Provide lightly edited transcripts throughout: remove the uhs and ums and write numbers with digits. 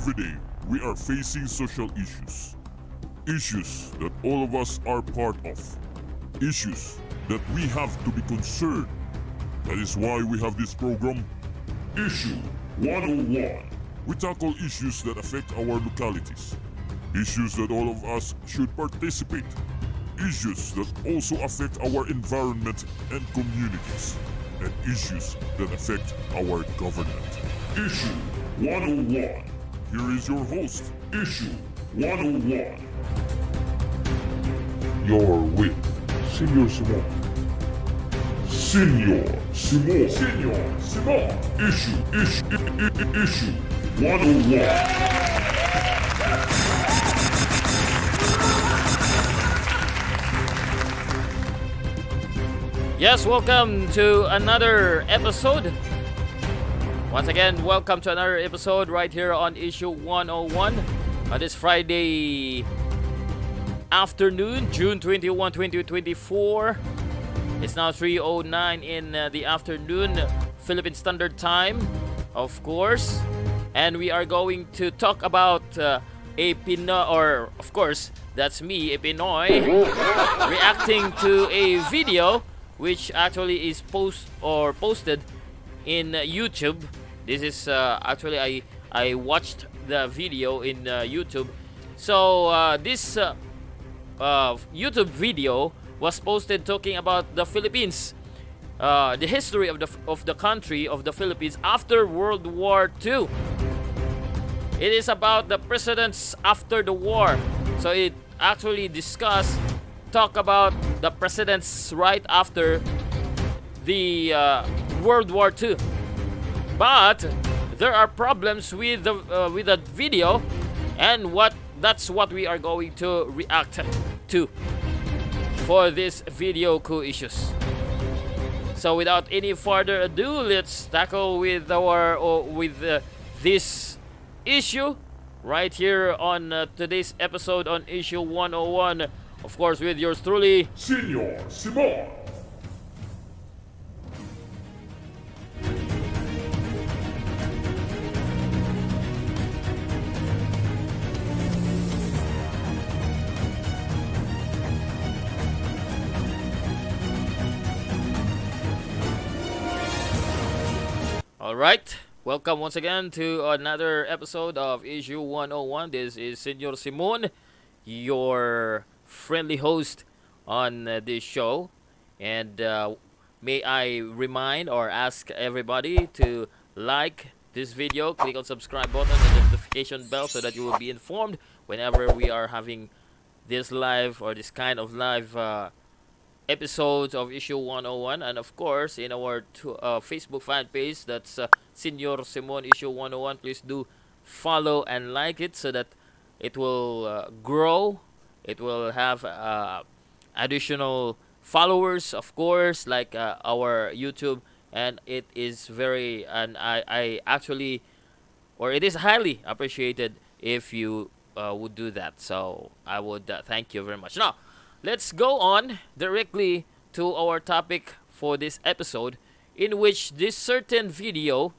Every day, we are facing social issues. Issues that all of us are part of. Issues that we have to be concerned. That is why we have this program, Issue 101. We tackle issues that affect our localities. Issues that all of us should participate. Issues that also affect our environment and communities. And issues that affect our government. Issue 101. Here is your host, Issue 101. You're with Senior Simon. Senior Simon. Senior Simon. Issue 101. Yes, welcome to another episode. Once again, welcome to another episode right here on Issue 101 on this Friday afternoon, June 21, 2024. It's now 3:09 in the afternoon, Philippine Standard Time, of course. And we are going to talk about a Pinoy, or of course, that's me, a Pinoy, reacting to a video which actually is posted in YouTube. This is actually I watched the video in YouTube. So this YouTube video was posted talking about the Philippines, the history of the country of the Philippines after World War II. It is about the presidents after the war. So it actually talk about the presidents right after the World War II. But there are problems with the video, and that's what we are going to react to for this video issues. So without any further ado, let's tackle with this issue right here on today's episode on Issue 101. Of course, with yours truly, Senior Simon. Alright, welcome once again to another episode of Issue 101. This is Senor Simon, your friendly host on this show. And may I remind or ask everybody to like this video, click on subscribe button and the notification bell so that you will be informed whenever we are having this live or this kind of live episodes of Issue 101. And of course, in our Facebook fan page, that's Senior Simon Issue 101. Please do follow and like it so that it will grow. It will have additional followers, of course, like our YouTube. And it is I actually, or it is highly appreciated if you would do that. So I would thank you very much. Now, let's go on directly to our topic for this episode, in which this certain video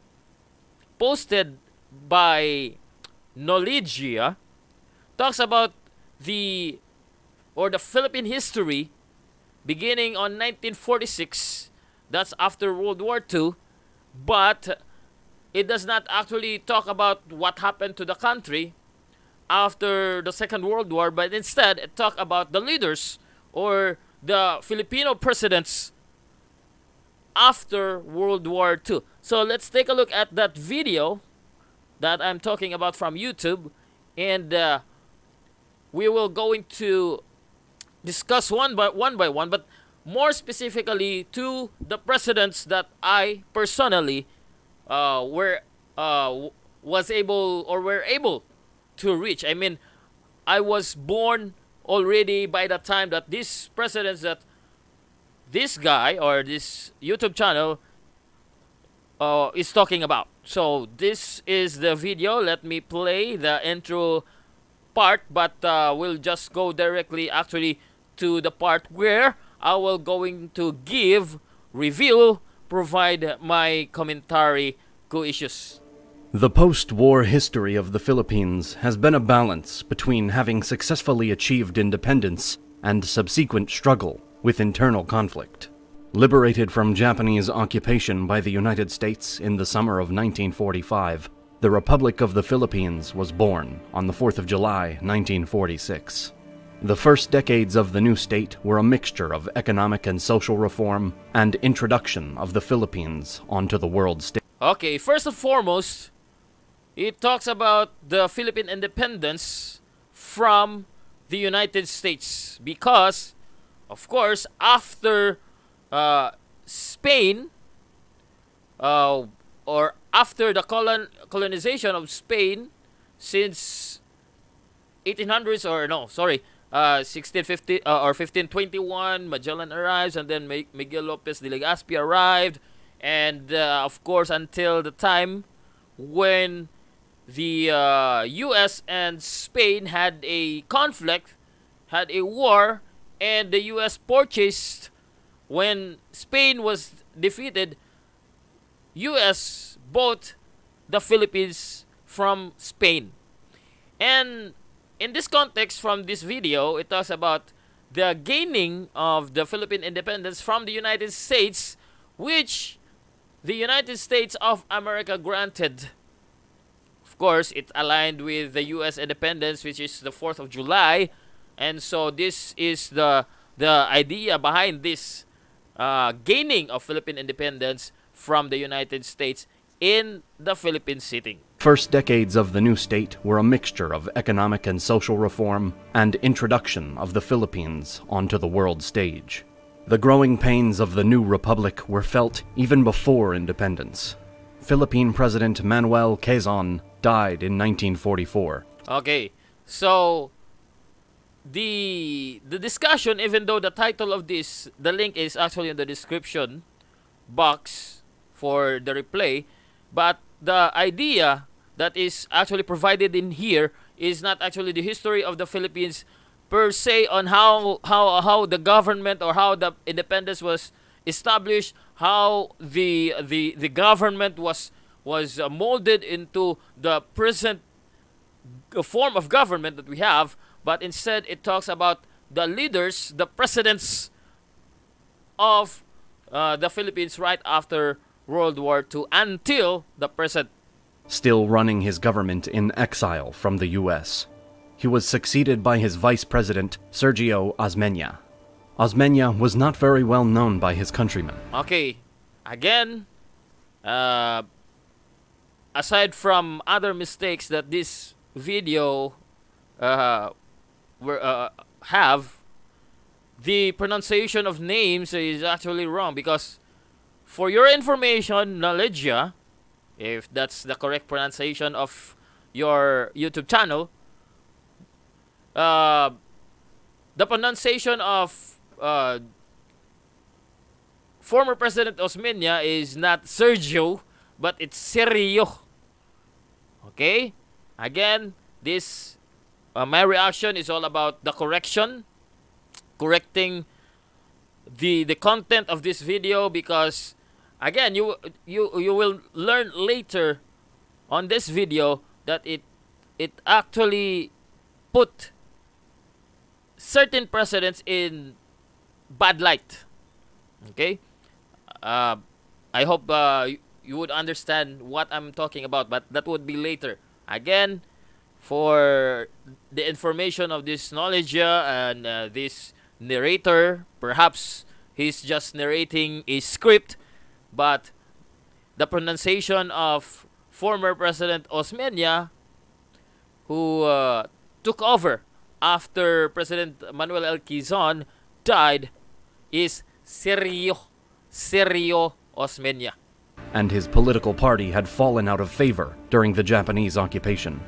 posted by Knowledgia talks about the Philippine history beginning on 1946. That's after World War II, but it does not actually talk about what happened to the country after the Second World War, but instead it talk about the leaders or the Filipino presidents after World War II. So let's take a look at that video that I'm talking about from YouTube, and we will going to discuss one by one, but more specifically to the presidents that I personally were able to reach. I mean, I was born already by the time that these presidents that this guy or this YouTube channel is talking about. So this is the video. Let me play the intro part, but we'll just go directly actually to the part where I will going to reveal, provide my commentary issues. The post-war history of the Philippines has been a balance between having successfully achieved independence and subsequent struggle with internal conflict. Liberated from Japanese occupation by the United States in the summer of 1945, the Republic of the Philippines was born on the 4th of July, 1946. The first decades of the new state were a mixture of economic and social reform and introduction of the Philippines onto the world stage. Okay, first and foremost, it talks about the Philippine independence from the United States because, of course, after Spain, or after the colonization of Spain since 1800s, or no, sorry, 1650 or 1521, Magellan arrives, and then Miguel Lopez de Legazpi arrived, and of course until the time when the U.S. and Spain had a conflict, had a war, and the U.S. purchased, when Spain was defeated, U.S. bought the Philippines from Spain. And in this context, from this video, it talks about the gaining of the Philippine independence from the United States, which the United States of America granted. Of course, it aligned with the U.S. independence, which is the 4th of July. And so this is the idea behind this gaining of Philippine independence from the United States in the Philippine sitting. First decades of the new state were a mixture of economic and social reform and introduction of the Philippines onto the world stage. The growing pains of the new republic were felt even before independence. Philippine President Manuel Quezon died in 1944. Okay, so the discussion, even though the title of this, the link is actually in the description box for the replay, but the idea that is actually provided in here is not actually the history of the Philippines per se, on how the government or how the independence was established, how the government was molded into the present form of government that we have, but instead it talks about the leaders, the presidents of the Philippines right after World War II until the present. Still running his government in exile from the U.S. He was succeeded by his vice president, Sergio Osmeña. Osmeña was not very well known by his countrymen. Okay, again, aside from other mistakes that this video have, the pronunciation of names is actually wrong, because for your information, knowledge, if that's the correct pronunciation of your YouTube channel, the pronunciation of former President Osmeña is not Sergio, but it's Sergio. Okay? Again, this my reaction is all about the correcting the content of this video, because again, you will learn later on this video that it actually put certain precedents in bad light. Okay? I hope you would understand what I'm talking about, but that would be later. Again, for the information of this knowledge and this narrator, perhaps he's just narrating a script, but the pronunciation of former President Osmeña, who took over after President Manuel L. Quezon died, is Sergio Osmeña. And his political party had fallen out of favor during the Japanese occupation.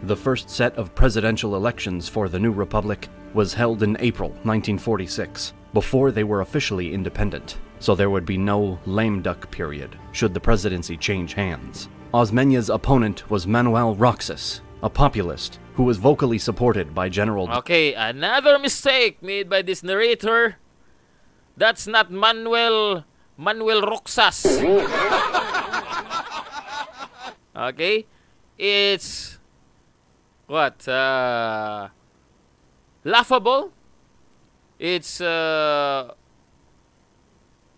The first set of presidential elections for the new republic was held in April 1946, before they were officially independent, so there would be no lame duck period should the presidency change hands. Osmeña's opponent was Manuel Roxas, a populist who was vocally supported by General... Okay, another mistake made by this narrator. That's not Manuel Roxas. Okay? It's what? Laughable. It's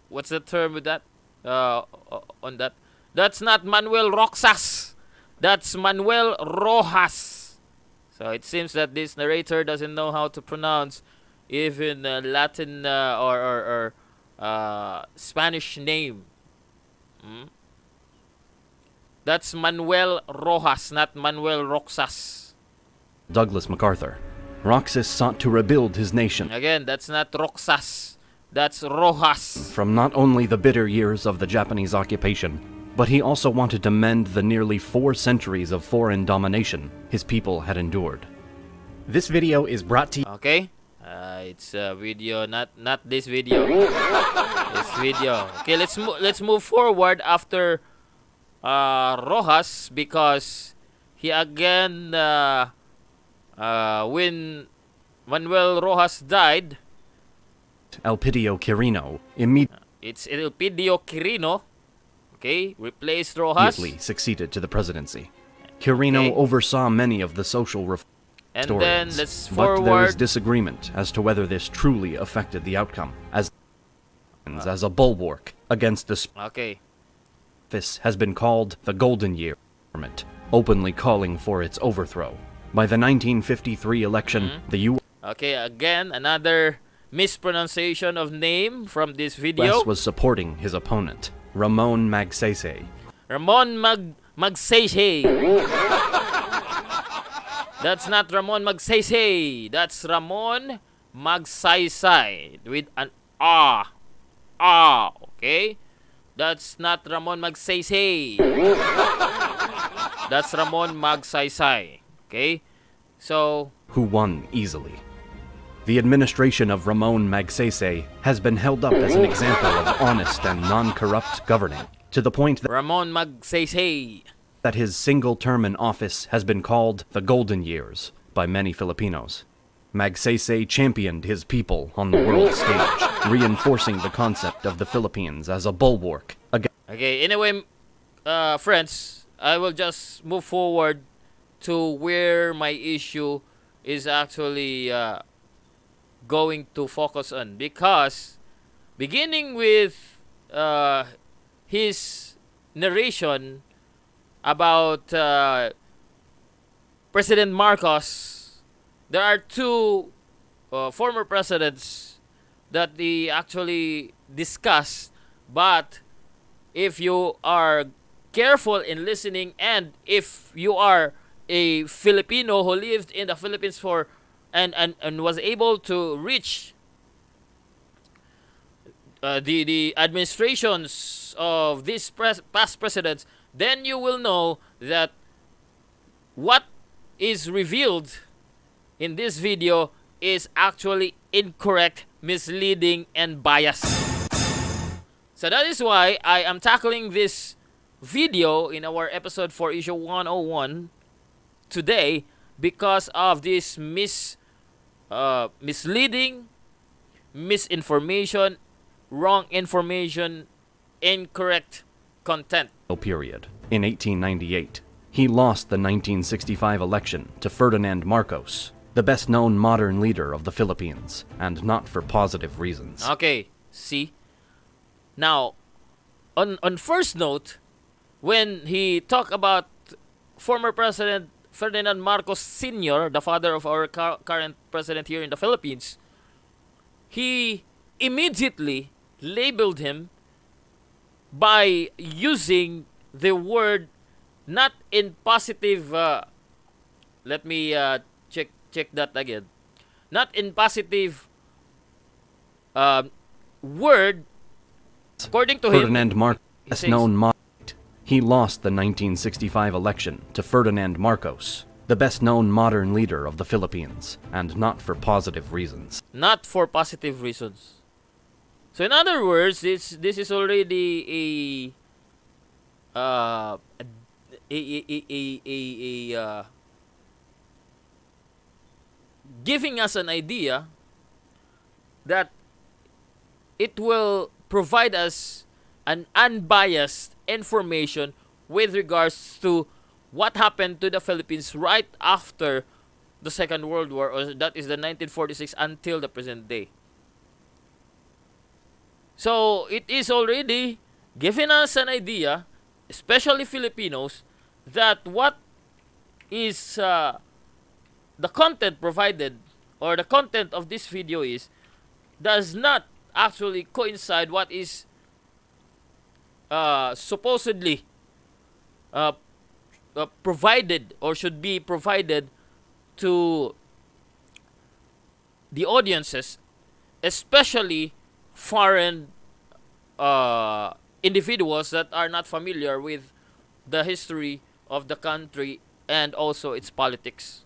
what's the term with that? On that. That's not Manuel Roxas. That's Manuel Rojas. So it seems that this narrator doesn't know how to pronounce even Latin or Spanish name. That's Manuel Rojas, not Manuel Roxas. Douglas MacArthur. Roxas sought to rebuild his nation. Again, that's not Roxas. That's Rojas. From not only the bitter years of the Japanese occupation, but he also wanted to mend the nearly 4 centuries of foreign domination his people had endured. This video is brought to you. Okay? It's a video, not this video. This video. Okay, let's move forward after Rojas, because he again when Manuel Rojas died, Elpidio Quirino it's Elpidio Quirino, okay, replaced Rojas. immediately succeeded to the presidency. Quirino Okay. oversaw many of the social reforms. And then let's But there is forward. disagreement as to whether this truly affected the outcome, as a bulwark against the Okay. office has been called the Golden Year government, openly calling for its overthrow. By the 1953 election, the U.S. Okay, again, another mispronunciation of name from this video. was supporting his opponent, Ramon Magsaysay. Ramon Magsaysay. That's not Ramon Magsaysay. That's Ramon Magsaysay with an ah. Ah, okay? That's not Ramon Magsaysay. That's Ramon Magsaysay. Okay? So, who won easily. The administration of Ramon Magsaysay has been held up as an example of honest and non-corrupt governing, to the point Ramon Magsaysay. that his single term in office has been called the Golden Years by many Filipinos. Magsaysay championed his people on the world stage, reinforcing the concept of the Philippines as a bulwark against Okay, anyway, friends, I will just move forward to where my issue is actually going to focus on, because beginning with his narration about President Marcos, there are 2 former presidents that he actually discussed, but if you are careful in listening, and if you are a Filipino who lived in the Philippines for and was able to reach the administrations of these past presidents, then you will know that what is revealed in this video is actually incorrect, misleading, and biased. So that is why I am tackling this video in our episode for issue 101 today, because of this misleading, misinformation, wrong information, incorrect content. period. In 1898, he lost the 1965 election to Ferdinand Marcos, the best-known modern leader of the Philippines, and not for positive reasons. Okay, see? Now, on first note, when he talked about former President Ferdinand Marcos Sr., the father of our current president here in the Philippines, he immediately labeled him by using the word not in positive, let me check that again, not in positive word. According to Ferdinand him, Marcos, he best says- known he lost the 1965 election to Ferdinand Marcos, the best-known modern leader of the Philippines, and not for positive reasons. not for positive reasons. So in other words, this is already giving us an idea that it will provide us an unbiased information with regards to what happened to the Philippines right after the Second World War, or that is the 1946 until the present day. So it is already giving us an idea, especially Filipinos, that what is the content provided, or the content of this video does not actually coincide what is supposedly provided, or should be provided to the audiences, especially foreign individuals that are not familiar with the history of the country and also its politics.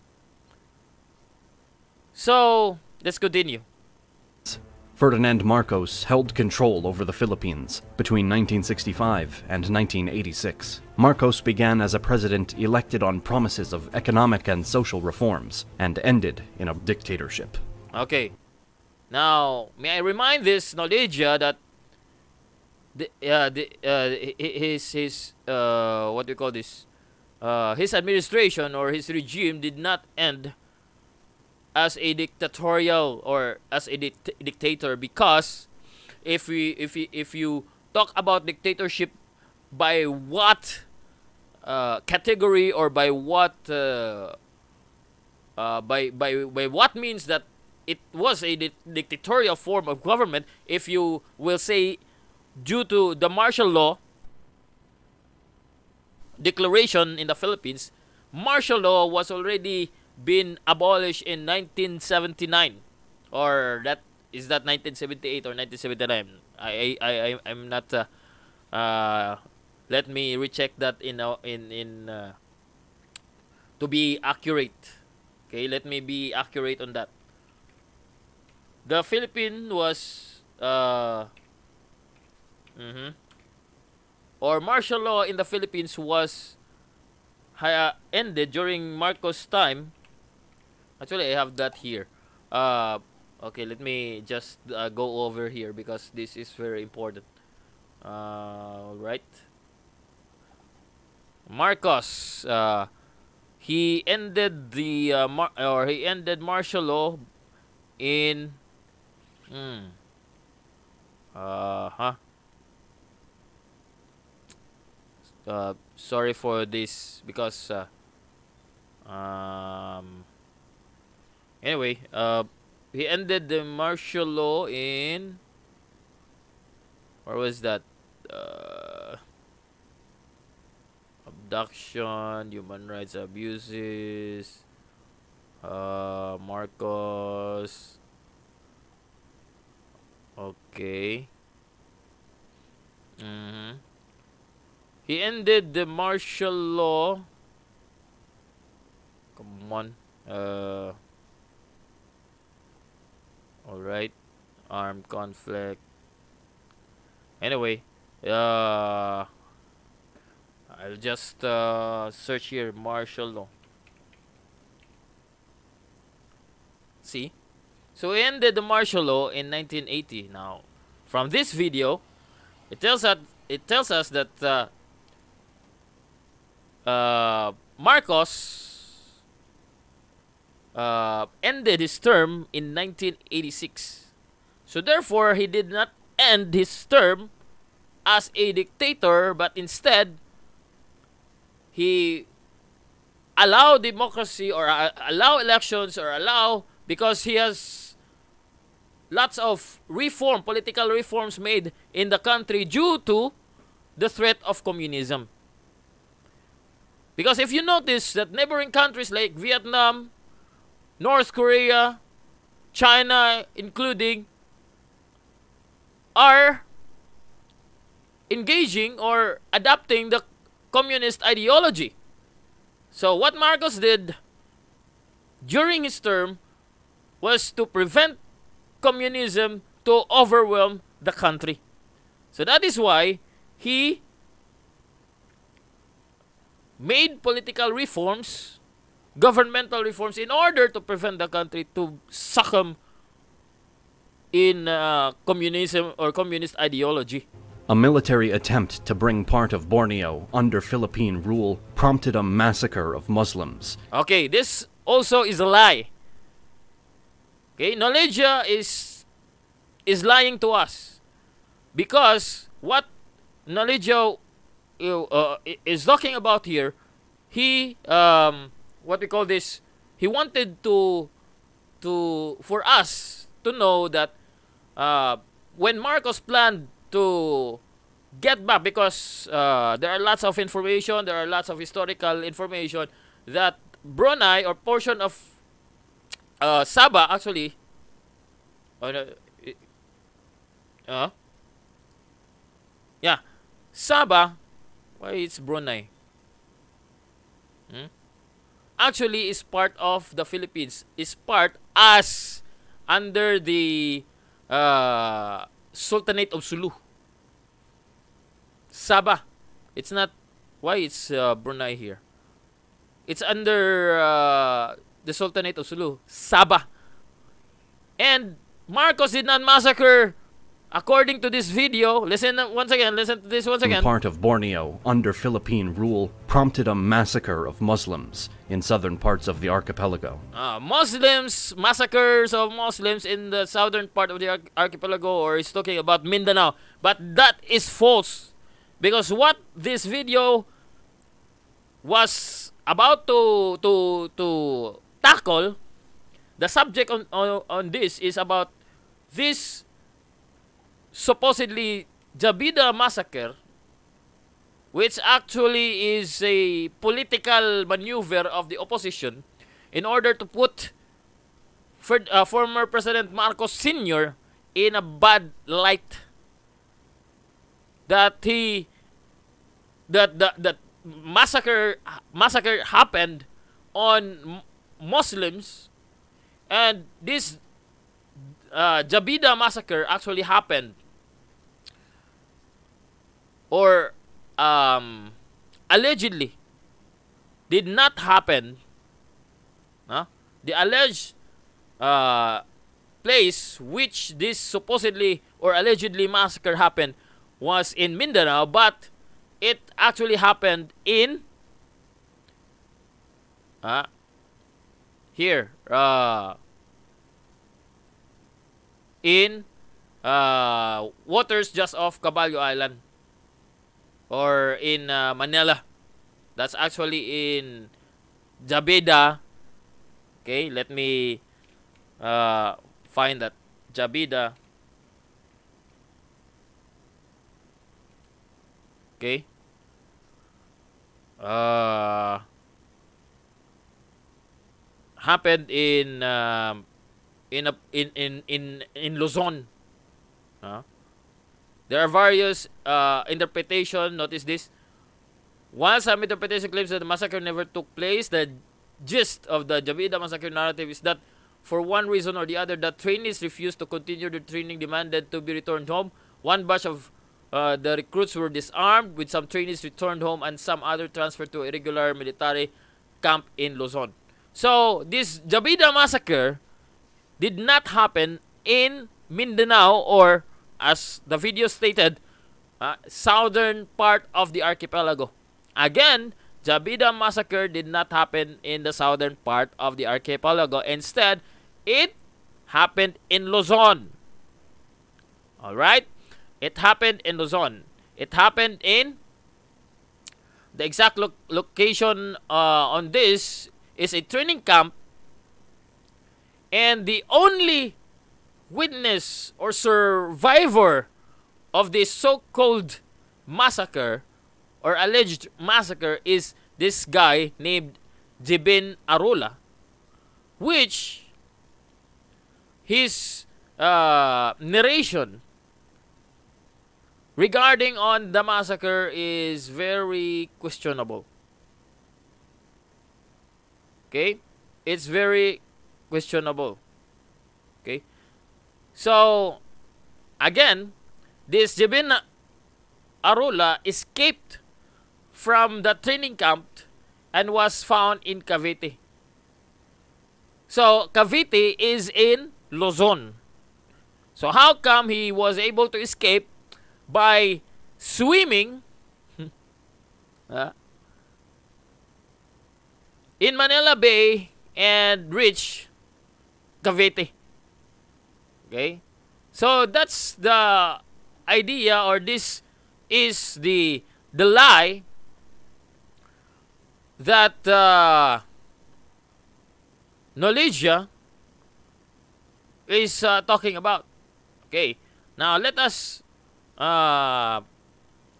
So, let's continue. Ferdinand Marcos held control over the Philippines between 1965 and 1986. Marcos began as a president elected on promises of economic and social reforms and ended in a dictatorship. Okay. Now, may I remind this Knowledge that his what do you call this? His administration or his regime did not end as a dictatorial or as a dictator, because if you talk about dictatorship, by what category, or by what by what means that it was a dictatorial form of government, if you will say due to the martial law declaration in the Philippines. Martial law was already been abolished in 1979, or that 1978 or 1979. I'm not let me recheck that in to be accurate. Okay, let me be accurate on that. The Philippines was or martial law in the Philippines was ended during Marcos' time. Actually, I have that here. Okay, let me just go over here because this is very important. Right. Marcos, he ended the he ended martial law in sorry for this because anyway, he ended the martial law in, where was that? Abduction, human rights abuses, Marcos. Okay. He ended the martial law. Come on. Alright. Armed conflict. Anyway. I'll just search here. Martial law. See? So he ended the martial law in 1980. Now, from this video, it tells us that Marcos ended his term in 1986. So therefore, he did not end his term as a dictator, but instead, he allowed democracy, or allow elections, or allow, because he has lots of political reforms made in the country due to the threat of communism. Because if you notice that neighboring countries like Vietnam, North Korea, China including, are engaging or adopting the communist ideology. So what Marcos did during his term was to prevent communism to overwhelm the country. So that is why he made political reforms, governmental reforms, in order to prevent the country to succumb in communism or communist ideology. A military attempt to bring part of Borneo under Philippine rule prompted a massacre of Muslims. Okay, this also is a lie. Okay, Noleja is lying to us because what Noleja is talking about here, he what we call this, he wanted to for us to know that when Marcos planned to get back, because there are lots of information, there are lots of historical information that Brunei or portion of Sabah actually yeah, Sabah, why it's Brunei? Actually is part of the Philippines, is part as under the Sultanate of Sulu. Sabah. It's not, why it's Brunei here? It's under the Sultanate of Sulu. Sabah. And Marcos did not massacre, according to this video. Listen to this once again. Part of Borneo under Philippine rule prompted a massacre of Muslims in southern parts of the archipelago. Massacres of Muslims in the southern part of the archipelago, or is talking about Mindanao. But that is false. Because what this video was about to tackle, the subject on this is about this supposedly Jabida massacre, which actually is a political maneuver of the opposition in order to put former President Marcos Sr. in a bad light. That massacre happened on Muslims, and this Jabida massacre actually happened, or allegedly did not happen. The alleged place which this supposedly or allegedly massacre happened was in Mindanao, but it actually happened in here in waters just off Caballo Island, or in Manila. That's actually in Jabida. Okay, let me find that. Jabida. Okay. Happened in Luzon. There are various interpretation. Notice this. While some interpretation claims that the massacre never took place, the gist of the Jabida massacre narrative is that for one reason or the other, the trainees refused to continue their training, demanded to be returned home. One batch of the recruits were disarmed, with some trainees returned home and some other transferred to a regular military camp in Luzon. So, this Jabida massacre did not happen in Mindanao, or as the video stated, southern part of the archipelago. Again, Jabida massacre did not happen in the southern part of the archipelago. Instead, it happened in Luzon. Alright? It happened in Luzon. It happened in the exact location on this is a training camp, and the only witness or survivor of this so-called massacre or alleged massacre is this guy named Jibin Arula, which his narration regarding on the massacre is very questionable. Okay? It's very questionable. Okay? So, again, this Jibin Arula escaped from the training camp and was found in Cavite. So, Cavite is in Luzon. So, how come he was able to escape by swimming in Manila Bay and reach Cavite. Okay? So that's the idea, or this is the lie that Knowledge is talking about. Okay, now let us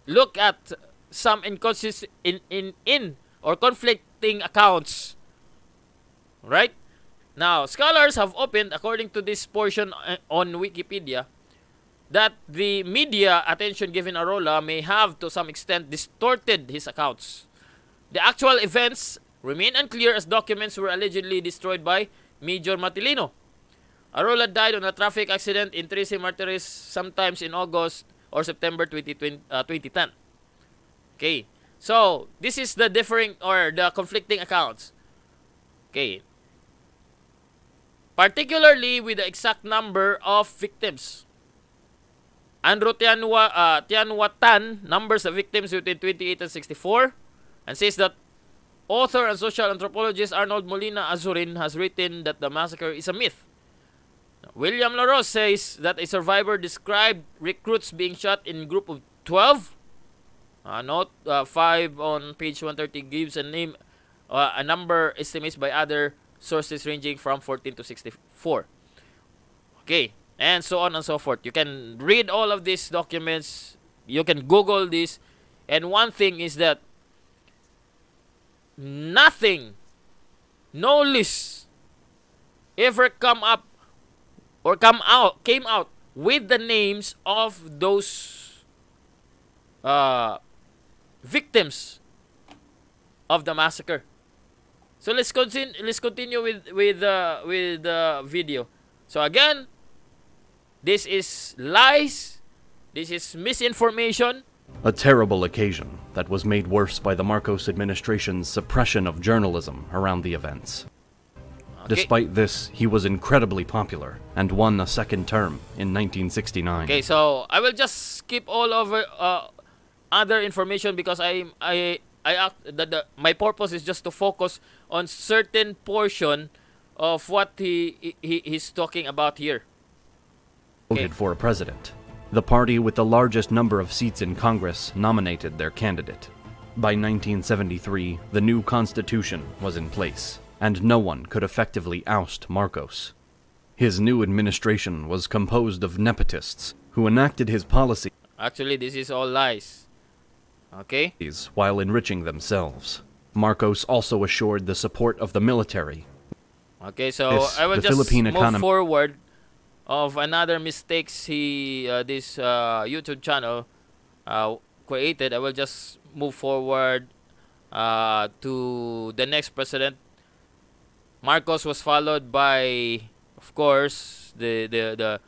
look at some inconsistent in or conflicting accounts. Right? Now, scholars have opened, according to this portion on Wikipedia, that the media attention given Arola may have to some extent distorted his accounts. The actual events remain unclear as documents were allegedly destroyed by Major Matilino. Arola died on a traffic accident in Trece Martires sometimes in August or September 2010. Okay, so this is the differing or the conflicting accounts. Okay, particularly with the exact number of victims. Andrew Tianwatan numbers the victims between 28 and 64 and says that author and social anthropologist Arnold Molina Azurin has written that the massacre is a myth. William LaRose says that a survivor described recruits being shot in a group of 12. Note 5 on page 130 gives a number estimates by other sources ranging from 14 to 64. Okay, and so on and so forth. You can read all of these documents. You can Google this. And one thing is that nothing, no list ever came out with the names of those victims of the massacre. So let's continue with the video. So again, this is lies. This is misinformation. A terrible occasion that was made worse by the Marcos administration's suppression of journalism around the events. Okay. Despite this, he was incredibly popular and won a second term in 1969. Okay, so I will just skip all over other information because my purpose is just to focus on certain portion of what he's talking about here. Okay. Voted for a president. The party with the largest number of seats in Congress nominated their candidate. By 1973, the new constitution was in place, and no one could effectively oust Marcos. His new administration was composed of nepotists who enacted his policies. Actually, this is all lies. Okay? While enriching themselves. Marcos also assured the support of the military. Okay, so I will just move forward of another mistakes this YouTube channel created. I will just move forward to the next president. Marcos was followed by, of course, the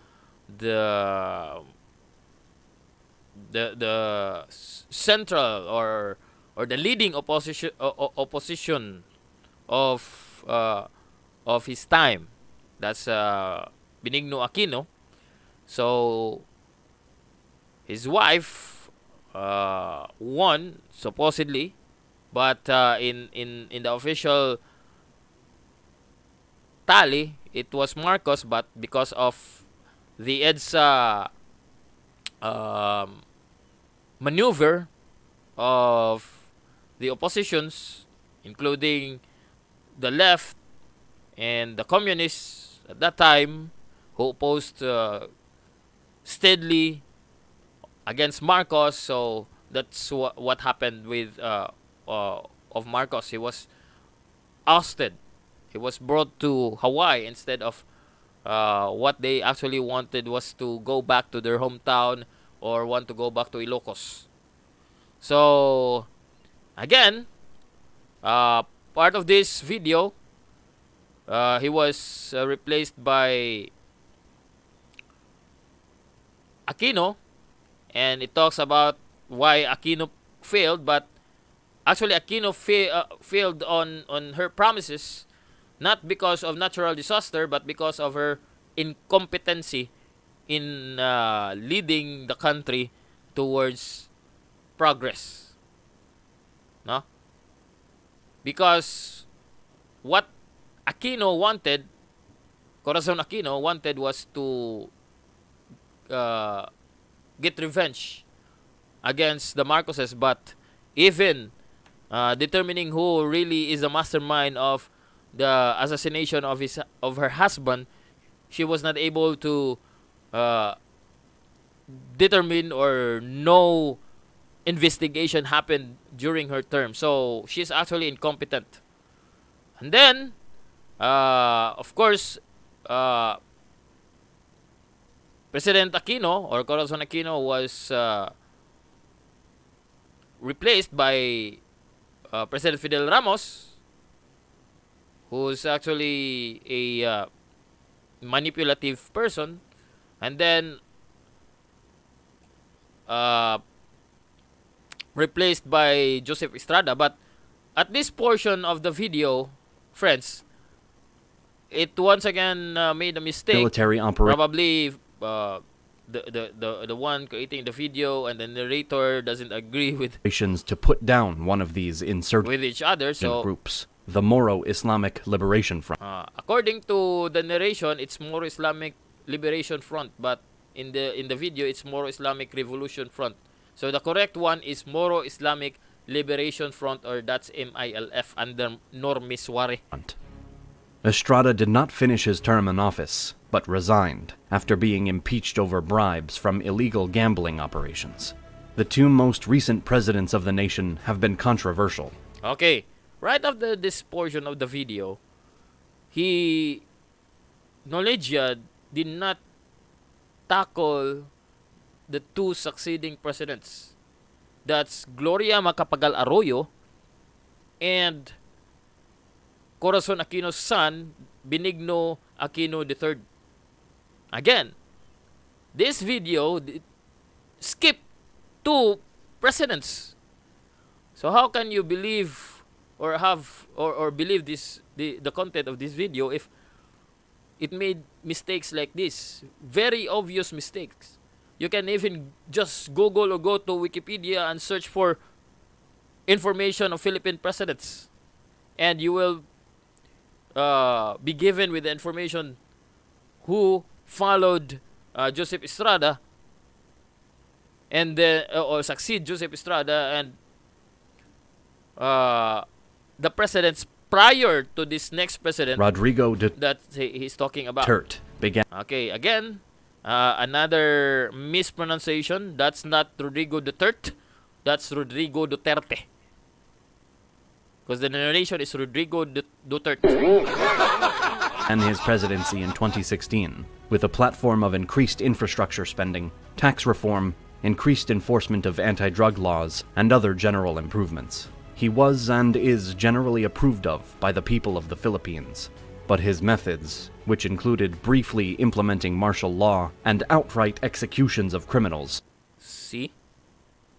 central or the leading opposition of his time. That's Benigno Aquino. So his wife won supposedly, but in the official tally it was Marcos, but because of the EDSA maneuver of the oppositions, including the left and the communists at that time, who opposed steadily against Marcos. So that's what happened with of Marcos. He was ousted. He was brought to Hawaii instead of what they actually wanted was to go back to their hometown or want to go back to Ilocos. So again, part of this video, he was replaced by Aquino, and it talks about why Aquino failed, but actually Aquino failed on her promises, not because of natural disaster, but because of her incompetency in leading the country towards progress. No? Because what Corazon Aquino wanted was to get revenge against the Marcoses, but even determining who really is the mastermind of the assassination of her husband, she was not able to determine, or no investigation happened during her term. So she's actually incompetent. And then, of course, President Aquino, or Corazon Aquino, was replaced by President Fidel Ramos, who's actually a manipulative person. And then replaced by Joseph Estrada. But at this portion of the video, friends, it once again made a mistake. Military operation. Probably the one creating the video and the narrator doesn't agree with To put down one of these insurgent with each other. So groups, the Moro Islamic Liberation Front. according to the narration, it's Moro Islamic Liberation Front, but in the video, it's Moro Islamic Revolution Front. So the correct one is Moro Islamic Liberation Front, or that's MILF, under Normiswari. Estrada did not finish his term in office, but resigned after being impeached over bribes from illegal gambling operations. The two most recent presidents of the nation have been controversial. Okay, right after this portion of the video, Nolegia did not tackle the two succeeding presidents. That's Gloria Macapagal Arroyo and Corazon Aquino's son, Benigno Aquino III. Again, this video skipped two presidents. So how can you believe or believe the content of this video if it made mistakes like this? Very obvious mistakes. You can even just Google or go to Wikipedia and search for information of Philippine presidents, and you will be given with the information who followed Joseph Estrada and or succeed Joseph Estrada and the presidents prior to this next president, Rodrigo that he's talking about. Duterte began. Okay, again, another mispronunciation. That's not Rodrigo Duterte. That's Rodrigo Duterte. Because the narration is Rodrigo Duterte. And his presidency in 2016, with a platform of increased infrastructure spending, tax reform, increased enforcement of anti-drug laws, and other general improvements. He was and is generally approved of by the people of the Philippines. But his methods, which included briefly implementing martial law and outright executions of criminals. See?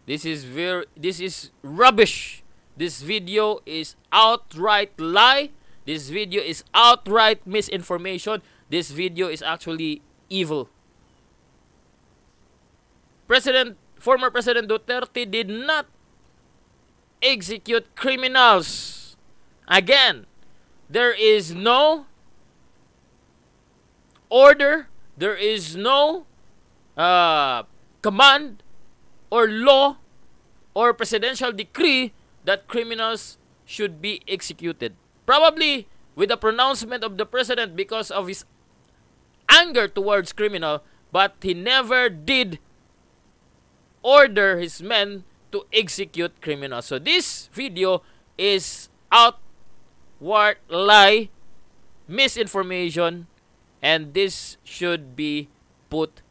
This is rubbish. This video is outright lie. This video is outright misinformation. This video is actually evil. Former President Duterte did not execute criminals. Again, there is no order, there is no command or law or presidential decree that criminals should be executed. Probably with the pronouncement of the president because of his anger towards criminal, but he never did order his men to execute criminals. So this video is outright lie, misinformation, and this should be put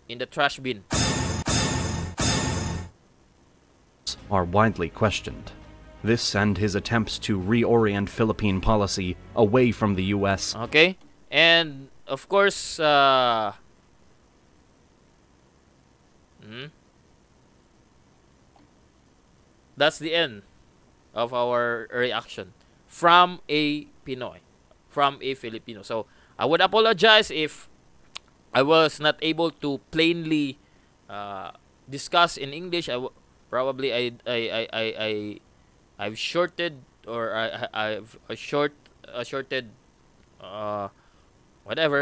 in the trash bin. Are widely questioned. This and his attempts to reorient Philippine policy away from the U.S. Okay? And, of course, that's the end of our reaction from a Pinoy, from a Filipino. So, I would apologize if I was not able to plainly discuss in English, probably I've shorted, or I've shorted whatever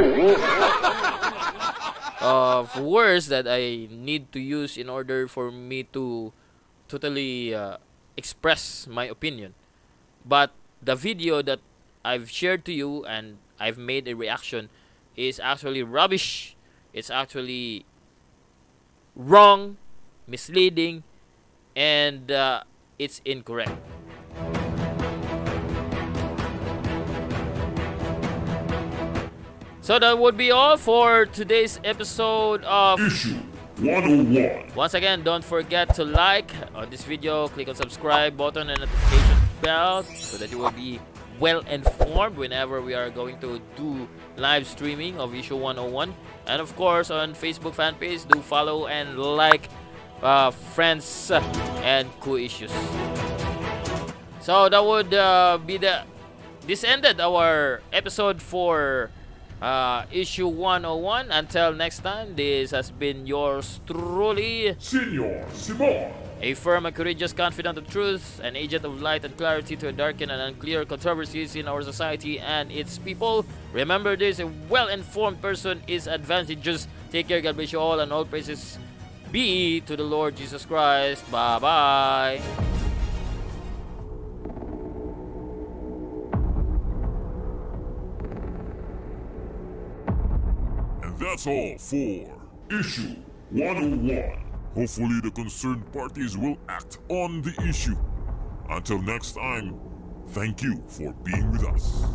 of words that I need to use in order for me to totally express my opinion. But the video that I've shared to you and I've made a reaction is actually rubbish. It's actually wrong, misleading, and it's incorrect. So that would be all for today's episode of Issue 101. Once again, don't forget to like on this video, click on subscribe button and notification bell so that you will be well informed whenever we are going to do live streaming of Issue 101. And of course, on Facebook fan page, do follow and like friends and cool issues. So that would be this ended our episode for Issue 101. Until next time, this has been yours truly, Senor Simon. a firm and courageous confidant of truth, an agent of light and clarity to darken and unclear controversies in our society and its people. Remember this, a well-informed person is advantageous. Take care, God bless you all, and all praises be to the Lord Jesus Christ. Bye-bye. And that's all for Issue 101. Hopefully the concerned parties will act on the issue. Until next time, thank you for being with us.